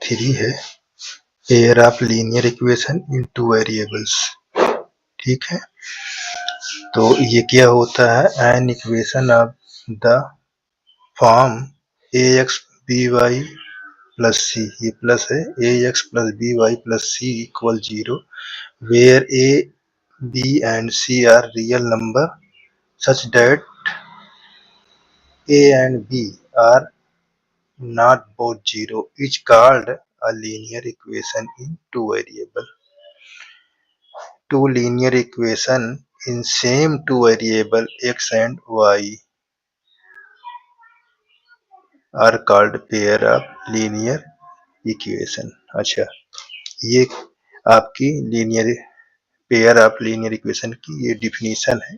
3 है pair of linear equation in 2 variables. ठीक है, तो ये क्या होता है, an equation of the form a x b y plus c, ये प्लस है, a x plus b y plus c equal 0 where a b and c are real number such that a and b are not both zero is called a linear equation in two variable. Two linear equation in same two variable x and y are called pair of linear equation. अच्छा, ये आपकी linear pair of linear equation की ये definition है।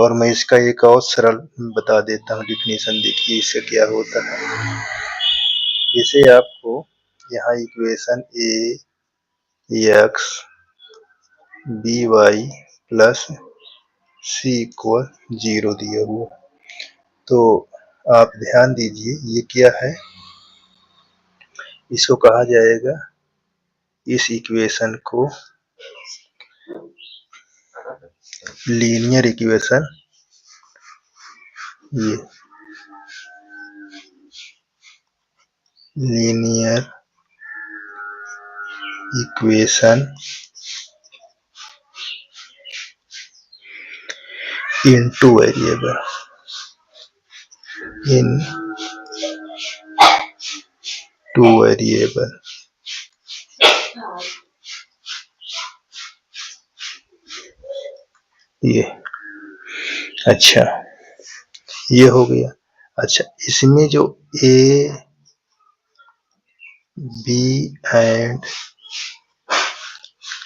और मैं इसका एक और सरल बता देता हूँ डिफिनीशन, देखिए इससे क्या होता है। जैसे आपको यहाँ इक्वेशन ए x b y plus c equal 0 दिया हुआ, तो आप ध्यान दीजिए ये क्या है, इसको कहा जाएगा, इस इक्वेशन को लीनियर इक्वेशन, ये linear equation in two variable, in two variable. ये अच्छा, ये हो गया। अच्छा, इसमें जो ए बी एंड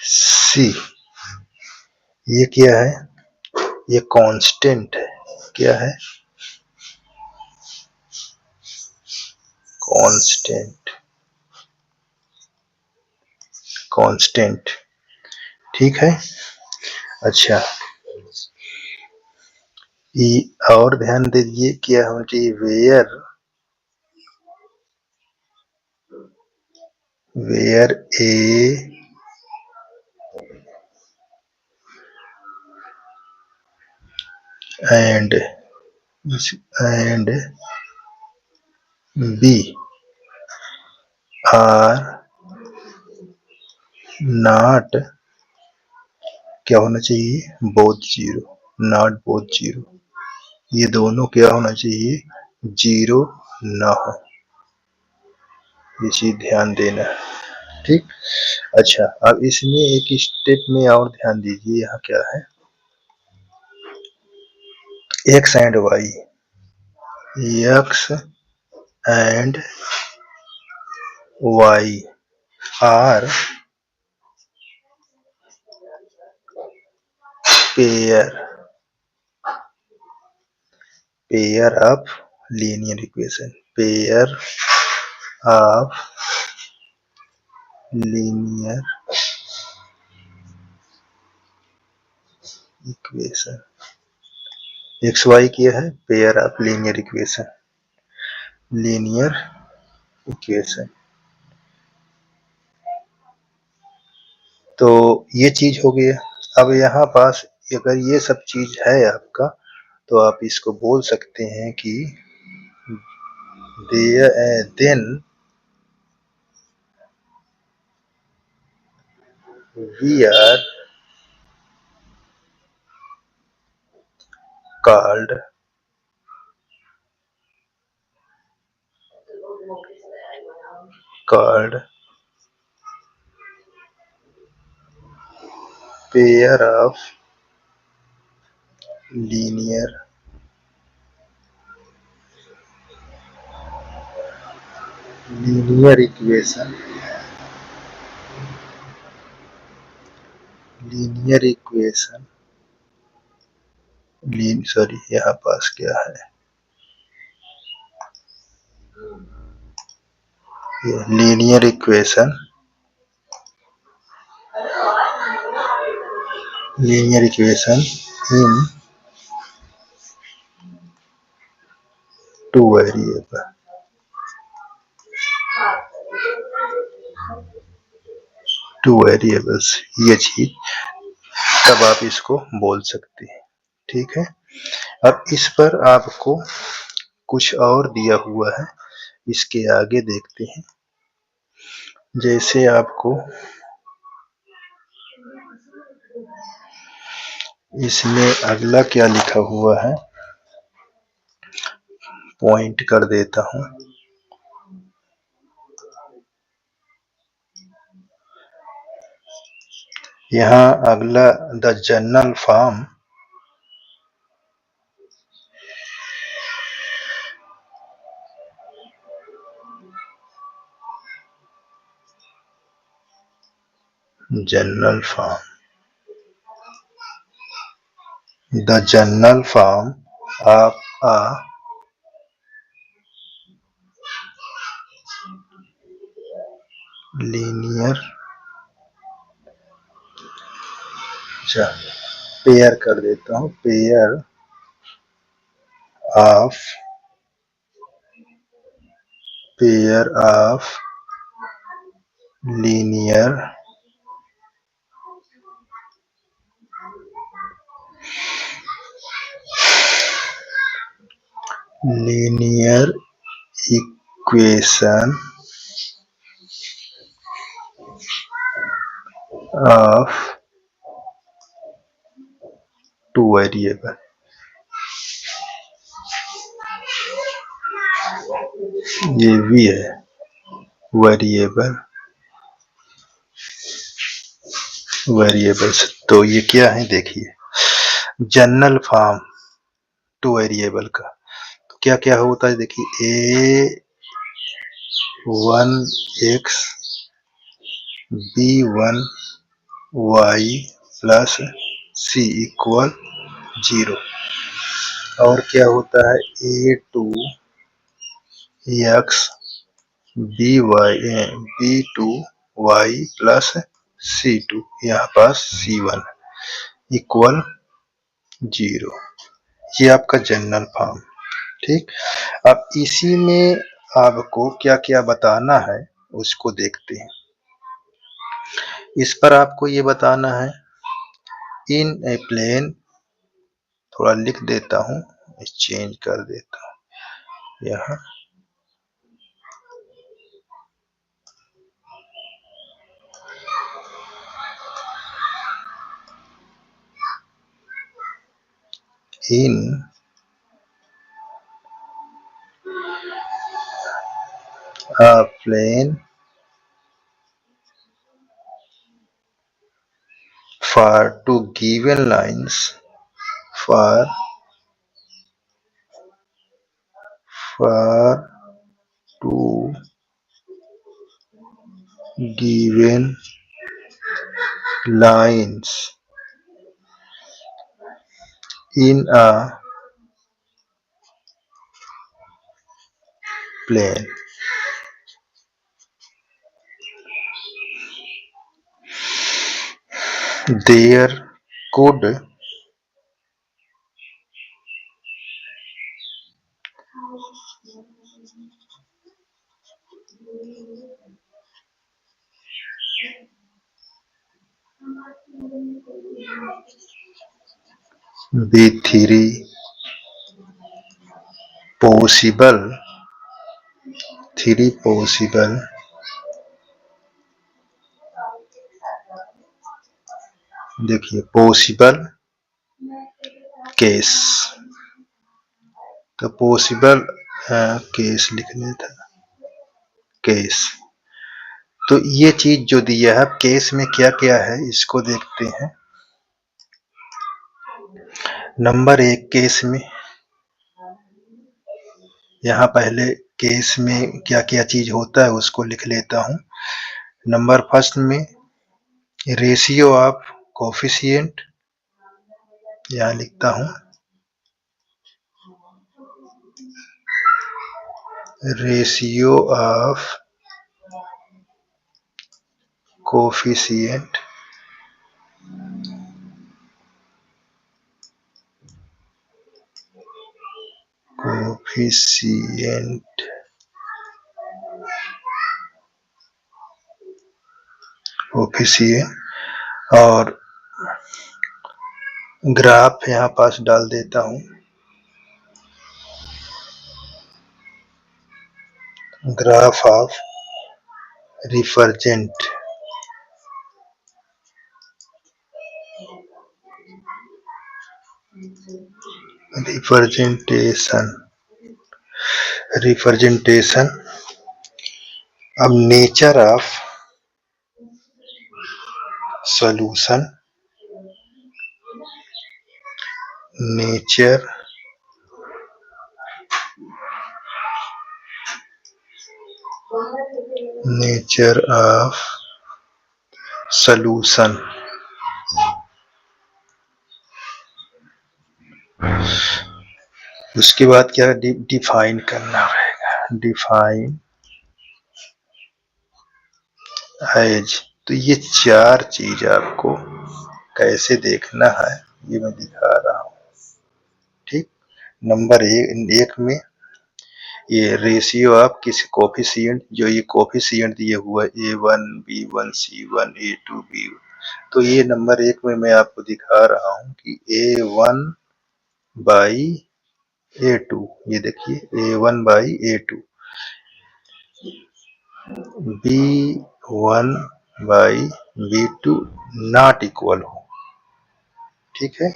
सी, ये क्या है, ये कांस्टेंट है। क्या है, कांस्टेंट, कांस्टेंट। ठीक है, अच्छा, और ध्यान दीजिए क्या होना चाहिए, where A and B are not, क्या होना चाहिए, both zero, not both zero, ये दोनों क्या होना चाहिए, जीरो ना हो, ये चीज ध्यान देना। ठीक, अच्छा, अब इसमें एक स्टेप में और ध्यान दीजिए, यहाँ क्या है, X and Y, X and Y are pair of linear equation, pair of linear equation, X Y क्या है, pair of linear equation, linear equation. तो ये चीज हो गया। अब यहाँ पास अगर ये सब चीज है आपका, तो आप इसको बोल सकते हैं कि then we are called pair of linear equation, sorry यहाँ पास क्या है, linear equation in two variable. Two variables, ये चीज तब आप इसको बोल सकते हैं। ठीक है, अब इस पर आपको कुछ और दिया हुआ है, इसके आगे देखते हैं। जैसे आपको इसमें अगला क्या लिखा हुआ है, पॉइंट कर देता हूं। यहाँ अगला the general form general form, the general form of a linear, pair कर देता हूँ, pair of linear equation of two variable. ये भी है वेरिएबल्स। तो ये क्या है, देखिए जनरल फॉर्म टू वेरिएबल का तो क्या क्या होता है, देखिए a1x b1y plus c equal 0, और क्या होता है a2x b2y प्लस c2, यहाँ पास c1 इक्वल 0। ये आपका जनरल फॉर्म। ठीक, अब इसी में आपको क्या क्या बताना है उसको देखते हैं। इस पर आपको ये बताना है इन ए प्लेन, थोड़ा लिख देता हूँ, चेंज कर देता हूँ यहाँ, इन a plane for two given lines, for two given lines in a plane, there could be three possible देखिए पॉसिबल केस, तो पॉसिबल केस लिखने था, केस। तो ये चीज जो दिया है केस में क्या क्या है इसको देखते हैं। नंबर 1 केस में, यहाँ पहले केस में क्या क्या चीज होता है उसको लिख लेता हूँ। नंबर फर्स्ट में रेशियो ऑफ कोफिशिएंट, यहाँ लिखता हूँ रेशियो ऑफ कोफिशिएंट कोफिशिएंट और ग्राफ यहाँ पास डाल देता हूँ। ग्राफ ऑफ रिफर्जेंट रिप्रेजेंटेशन। अब nature of solution, nature of solution. उसके बाद क्या डिफाइन करना रहेगा, डिफाइन एज। तो ये चार चीज आपको कैसे देखना है ये मैं दिखा रहा हूँ। ठीक, नंबर एक में ये रेशियो ऑफ किसी कोफिशिएंट, जो ये कोफिशिएंट दिए हुआ A1 B1 C1 A2 B1, तो ये नंबर एक में मैं आपको दिखा रहा हूँ कि A1 बाई A2, ये देखिए A1 by A2, B1 by B2 not equal हो। ठीक है,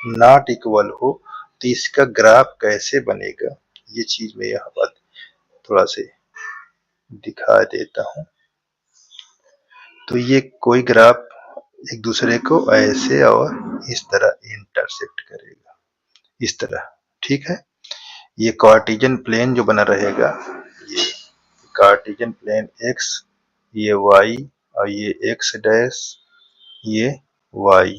नॉट इक्वल हो तो इसका ग्राफ कैसे बनेगा ये चीज मैं यहाँ पर थोड़ा से दिखा देता हूँ। तो ये कोई ग्राफ एक दूसरे को ऐसे और इस तरह इंटरसेक्ट करेगा, इस तरह। ठीक है, ये कार्टेशियन प्लेन जो बना रहेगा, ये कार्टेशियन प्लेन x, ये y और ये x डैश, ये y।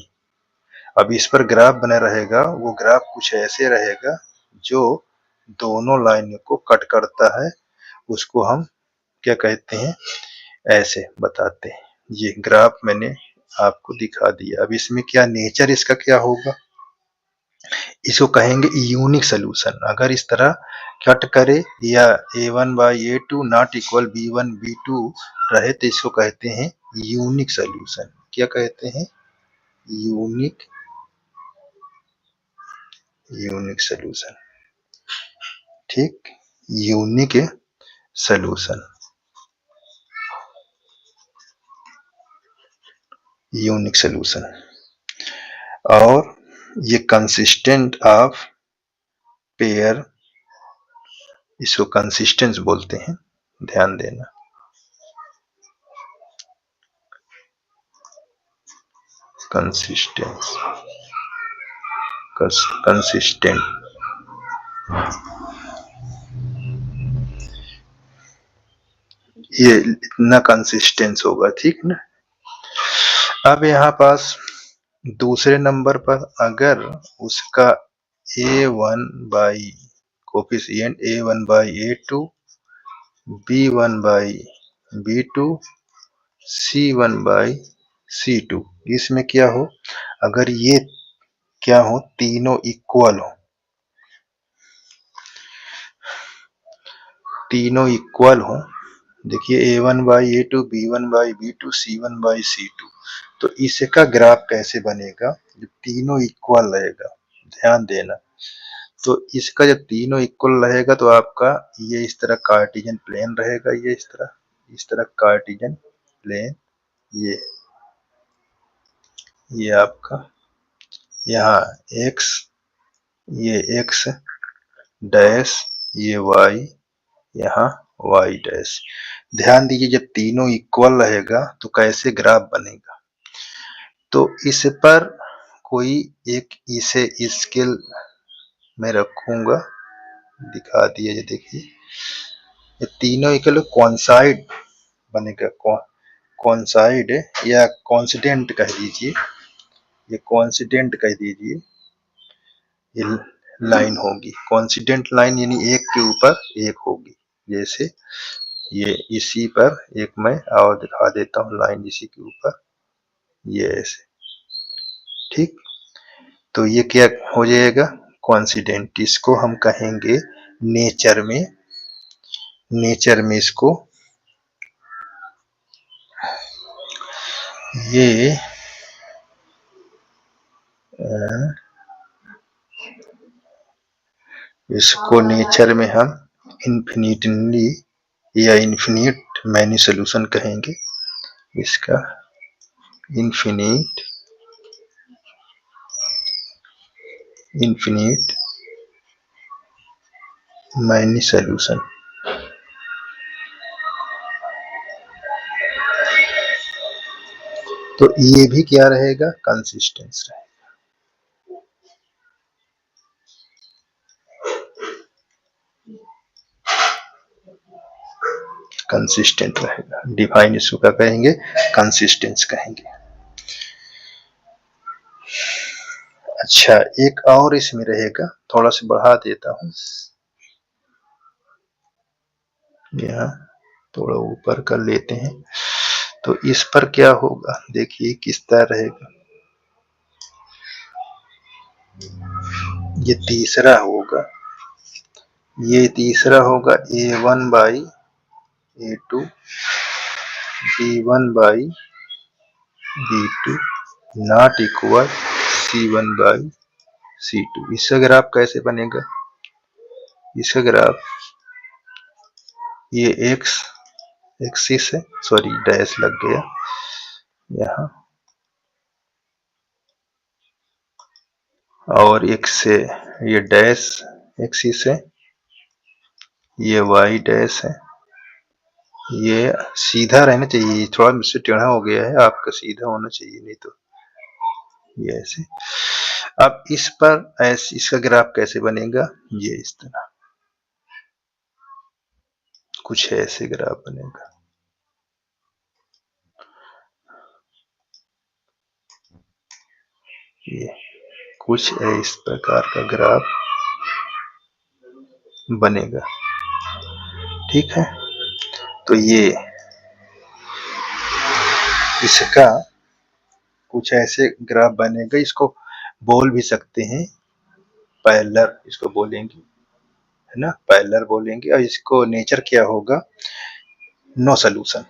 अब इस पर ग्राफ बना रहेगा, वो ग्राफ कुछ ऐसे रहेगा जो दोनों लाइन को कट करता है, उसको हम क्या कहते हैं, ऐसे बताते हैं। ये ग्राफ मैंने आपको दिखा दिया। अब इसमें क्या नेचर इसका क्या होगा, इसको कहेंगे यूनिक सोल्यूशन। अगर इस तरह कट करे या A1 by A2 not equal B1 B2 रहे तो इसको कहते हैं यूनिक सोल्यूशन। क्या कहते हैं, यूनिक सोल्यूशन। ठीक, यूनिक सोल्यूशन, यूनिक सोल्यूशन। और ये कंसिस्टेंट ऑफ पेयर, इसको कंसिस्टेंस बोलते हैं, ध्यान देना। कंसिस्टेंस, कंसिस्टेंट, ये इतना कंसिस्टेंस होगा। ठीक ना। अब यहाँ पास दूसरे नंबर पर अगर उसका A1 by coefficient A1 by A2, B1 by B2, C1 by C2, इसमें क्या हो, अगर ये क्या हो, तीनों इक्वल हो, तीनों इक्वल हो। देखिए A1 by A2, B1 by B2, C1 by C2, तो इसका ग्राफ कैसे बनेगा, जब तीनों इक्वल रहेगा। ध्यान देना, तो इसका जब तीनों इक्वल रहेगा तो आपका ये इस तरह कार्टेशियन प्लेन रहेगा, ये इस तरह कार्टेशियन प्लेन, ये आपका यहाँ x, ये x डैश, ये y, यहाँ y डैश। ध्यान दीजिए, जब तीनों इक्वल रहेगा तो कैसे ग्राफ बनेगा। तो इस पर कोई एक इसे स्केल में रखूंगा, दिखा दिया। ये देखिए, ये तीनों इक्वल कॉन्साइड बनेगा, कॉन्साइड या कॉन्सिडेंट कह दीजिए, ये कॉन्सिडेंट कह दीजिए, ये लाइन होगी कॉन्सिडेंट लाइन, यानी एक के ऊपर एक होगी। जैसे ये इसी पर एक मैं और दिखा देता हूँ लाइन, इसी के ऊपर ये ऐसे। ठीक, तो ये क्या हो जाएगा, कॉन्सिडेंट। इसको हम कहेंगे नेचर में, नेचर में इसको ये इसको नेचर में हम इन्फिनिटली या इन्फिनिट मैनी सोल्यूशन कहेंगे। इसका इन्फिनिट मैनी सोल्यूशन। तो ये भी क्या रहेगा, कंसिस्टेंस रहेगा। कंसिस्टेंट रहेगा, डिफाइन इसको क्या कहेंगे, कंसिस्टेंस कहेंगे। अच्छा, एक और इसमें रहेगा, थोड़ा सा बढ़ा देता हूं, यहाँ थोड़ा ऊपर कर लेते हैं। तो इस पर क्या होगा, देखिए किस तरह रहेगा। ये तीसरा होगा, ये तीसरा होगा A1 by A2 B1 by B2 not equal C1 by C2। इसका ग्राफ कैसे बनेगा, इसका ग्राफ ये एक्स एक्सिस है, सॉरी डैश लग गया यहाँ, और एक से ये डैश एक्सिस है, ये वाई डैश है, ये सीधा रहना चाहिए, थोड़ा मुझसे टेढ़ा हो गया है, आपका सीधा होना चाहिए, नहीं तो ये ऐसे। अब इस पर ऐसे इसका ग्राफ कैसे बनेगा, ये इस तरह कुछ ऐसे ग्राफ बनेगा। ये कुछ इस प्रकार का ग्राफ बनेगा, ठीक है। तो ये इसका कुछ ऐसे ग्राफ बनेगा, इसको बोल भी सकते हैं पैरेलल, इसको बोलेंगे, है ना, पैरेलल बोलेंगे। और इसको नेचर क्या होगा, नो सोल्यूशन,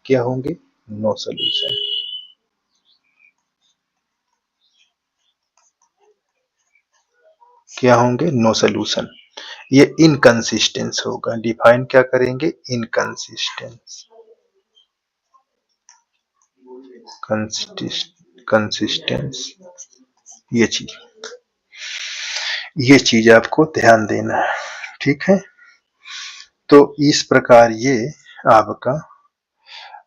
क्या होंगे, नो सोल्यूशन। क्या होंगे, नो सोल्यूशन। ये इनकंसिस्टेंस होगा, डिफाइन क्या करेंगे, इनकंसिस्टेंस, कंसिस्टेंस, ये चीज आपको ध्यान देना है, ठीक है। तो इस प्रकार ये आपका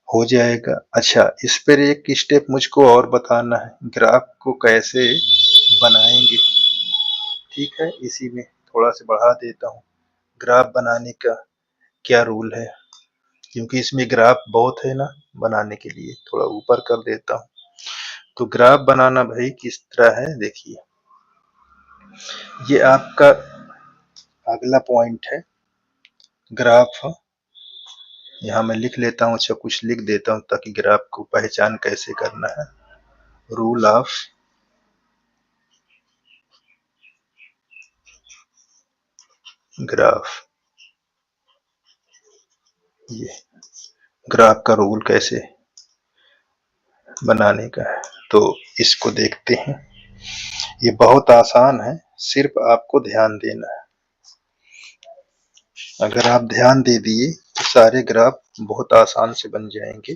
हो जाएगा। अच्छा, इस पर एक स्टेप मुझको और बताना है, ग्राफ को कैसे बनाएंगे, ठीक है। इसी में थोड़ा सा बढ़ा देता हूँ, ग्राफ बनाने का क्या रूल है, क्योंकि इसमें ग्राफ बहुत है ना बनाने के लिए, थोड़ा ऊपर कर देता हूँ। तो ग्राफ बनाना भाई किस तरह है, देखिए ये आपका अगला पॉइंट है, ग्राफ यहाँ मैं लिख लेता हूँ, अच्छा कुछ लिख देता हूँ ताकि ग्राफ को पहचान कैसे करना है। रूल ऑफ ग्राफ, ये ग्राफ का रूल कैसे बनाने का है, तो इसको देखते हैं। ये बहुत आसान है, सिर्फ आपको ध्यान देना है। अगर आप ध्यान दे दिए तो सारे ग्राफ बहुत आसान से बन जाएंगे।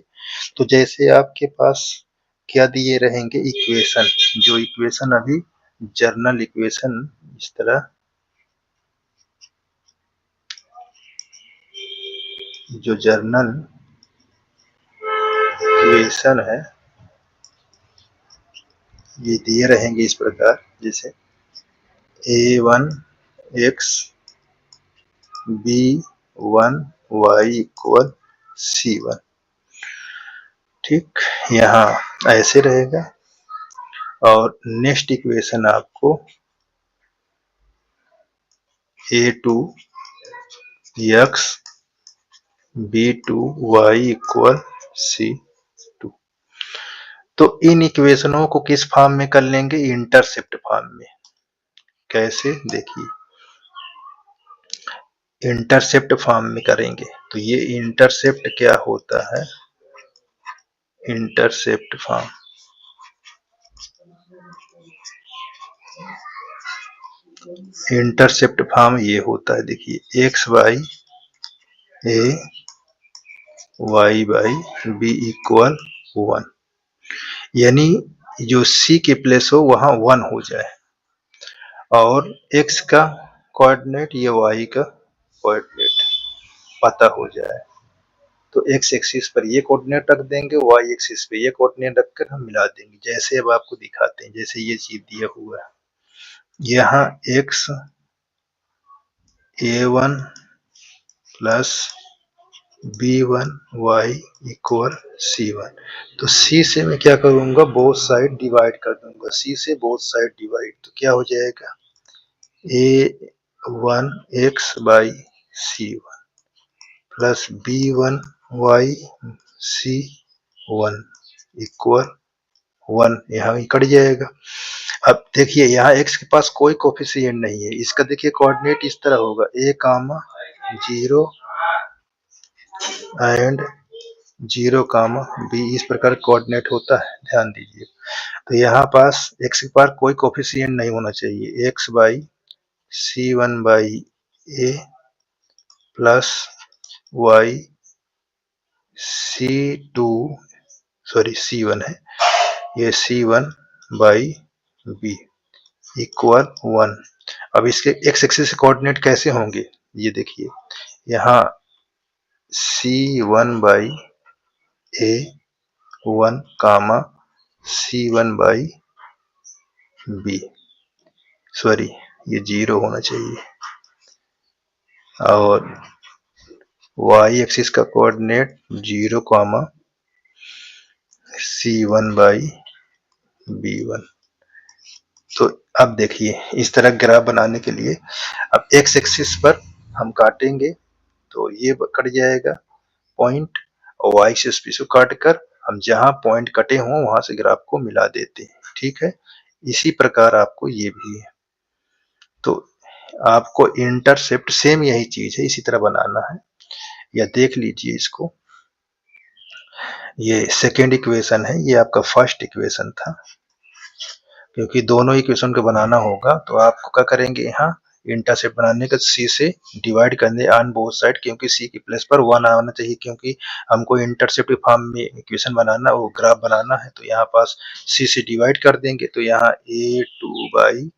तो जैसे आपके पास क्या दिए रहेंगे, इक्वेशन, जो इक्वेशन अभी जर्नल इक्वेशन इस तरह, जो जर्नल इक्वेशन है ये दिए रहेंगे इस प्रकार, जैसे A1 x B1 y equal C1, ठीक, यहाँ ऐसे रहेगा। और नेक्स्ट इक्वेशन आपको A2 x B2 y equal C2। तो इन इक्वेशनों को किस फॉर्म में कर लेंगे, इंटरसेप्ट फॉर्म में। कैसे, देखिए इंटरसेप्ट फॉर्म में करेंगे। तो ये इंटरसेप्ट क्या होता है, इंटरसेप्ट फॉर्म। इंटरसेप्ट फॉर्म ये होता है, देखिए X by A Y by B equal 1, यानी जो सी के प्लेस हो वहां 1 हो जाए और एक्स का कोऑर्डिनेट या वाई का कोऑर्डिनेट पता हो जाए, तो एक्स एक्सिस पर ये कोऑर्डिनेट रख देंगे, वाई एक्सिस पे ये कोऑर्डिनेट रखकर हम मिला देंगे। जैसे अब आपको दिखाते हैं, जैसे ये चीज दिया हुआ है, यहाँ x a1 plus b1 y equal c1, तो c से मैं क्या करूंगा, बोथ साइड डिवाइड कर दूंगा, c से बोथ साइड डिवाइड, तो क्या हो जाएगा a1 x by c1 plus b1 y c1 equal 1, यहाँ कट जाएगा। अब देखिए यहाँ x के पास कोई कोफिशिएंट नहीं है, इसका देखिए कोऑर्डिनेट इस तरह होगा a comma 0 and 0 comma b, इस प्रकार कोऑर्डिनेट होता है, ध्यान दीजिए। तो यहाँ पास x के पास कोई कोफिशिएंट नहीं होना चाहिए, x by c1 by a plus y c2 sorry c1 है, ये c1 बाई b इक्वल 1। अब इसके x एक्सिस से कोऑर्डिनेट कैसे होंगे, ये देखिए यहाँ c1 by a1 comma c1 by b, sorry ये 0 होना चाहिए, और y एक्सिस का coordinate 0 comma c1 by b1। तो अब देखिए इस तरह ग्राफ बनाने के लिए अब x एक्सिस पर हम काटेंगे तो ये कट जाएगा पॉइंट, और y एक्सिस पे इसको काट कर हम जहां पॉइंट कटे हों वहां से ग्राफ को मिला देते हैं, ठीक है। इसी प्रकार आपको ये भी है, तो आपको इंटरसेप्ट सेम यही चीज है, इसी तरह बनाना है। या देख लीजिए इसको, ये सेकेंड इक्वेशन है, ये आपका फर्स्ट इक्वेशन था, क्योंकि दोनों इक्वेशन को बनाना होगा तो आपको क्या करेंगे, यहाँ इंटरसेप्ट बनाने का सी से डिवाइड करने ऑन बोथ साइड, क्योंकि सी की प्लेस पर 1 आना चाहिए, क्योंकि हमको इंटरसेप्ट फॉर्म में इक्वेशन बनाना, वो ग्राफ बनाना है। तो यहाँ पास सी से डिवाइड कर देंगे, तो यहाँ a2 बाई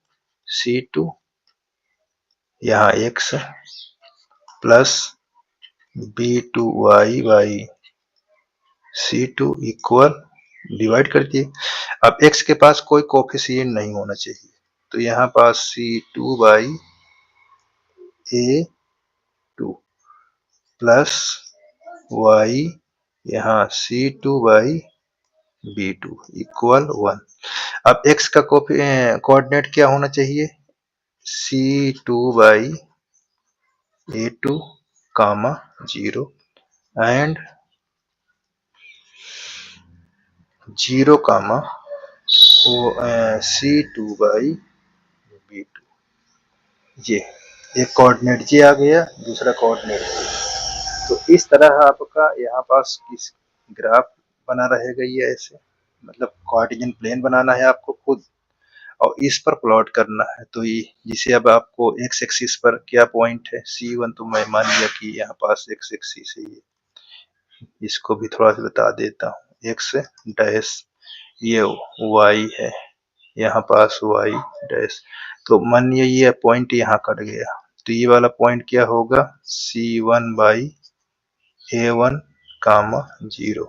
c2, यहाँ x plus b2y by c2 equal divide कर दिए। अब x के पास कोई कोफिशिएंट नहीं होना चाहिए, तो यहाँ पास c2 by a2 plus y यहाँ c2 बाई b2 इक्वल 1। अब x का कोऑर्डिनेट क्या होना चाहिए, c2 by a2 comma 0 and 0 comma c2 by b2, ये एक कोऑर्डिनेट जी आ गया, दूसरा कोऑर्डिनेट। तो इस तरह आपका यहाँ पास किस ग्राफ बना रहेगा, ये ऐसे मतलब कार्टेशियन प्लेन बनाना है आपको खुद, और इस पर प्लॉट करना है। तो ये जिसे अब आपको एक्स एक्सिस पर क्या पॉइंट है c1, तो मैं मान लिया कि यहाँ पास एक्स एक्सिस है, ये इसको भी थोड़ा सा बता देता हूँ, एक्स डैश ये y है, यहाँ पास y डैश, तो मानिए ये पॉइंट यहाँ कट गया, तो ये वाला पॉइंट क्या होगा c1 बाई a1 कामा 0,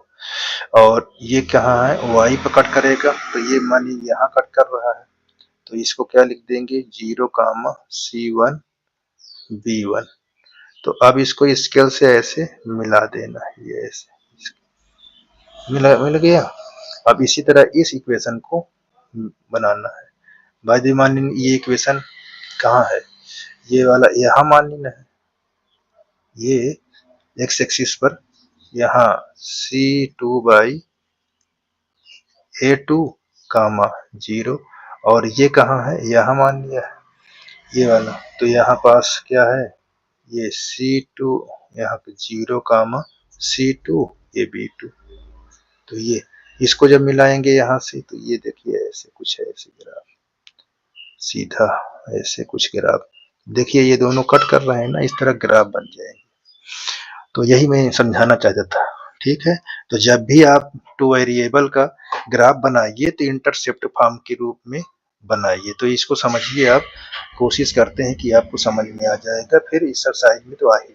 और ये कहाँ है y पर कट करेगा, तो ये मानिए यहाँ कट कर रहा है, तो इसको क्या लिख देंगे 0 कामा c1 b1। तो अब इसको स्केल से ऐसे मिला देना, ये ऐसे मिल गया। अब इसी तरह इस इक्वेशन को बनाना है। भाई मान लीजिए ये इक्वेशन कहाँ है, ये वाला यहाँ मान लेना है, ये एक्स एक्सिस पर यहाँ c2 बाई a2 कामा 0, और ये कहाँ है, यहाँ मान लिया है ये वाला, तो यहाँ पास क्या है, ये c2 यहाँ पे 0 कामा c2 ये b2, तो ये इसको जब मिलाएंगे यहाँ से तो ये देखिए ऐसे कुछ है, ऐसे ग्राफ सीधा ऐसे कुछ ग्राफ देखिए ये दोनों कट कर रहे हैं ना, इस तरह ग्राफ बन जाएंगे। तो यही मैं समझाना चाहता था। ठीक है, तो जब भी आप टू वेरिएबल का ग्राफ बनाइए तो इंटरसेप्ट फॉर्म के रूप में बनाइए। तो इसको समझिए आप, कोशिश करते हैं कि आपको समझ में आ जाएगा, फिर एक्सरसाइज में तो आ ही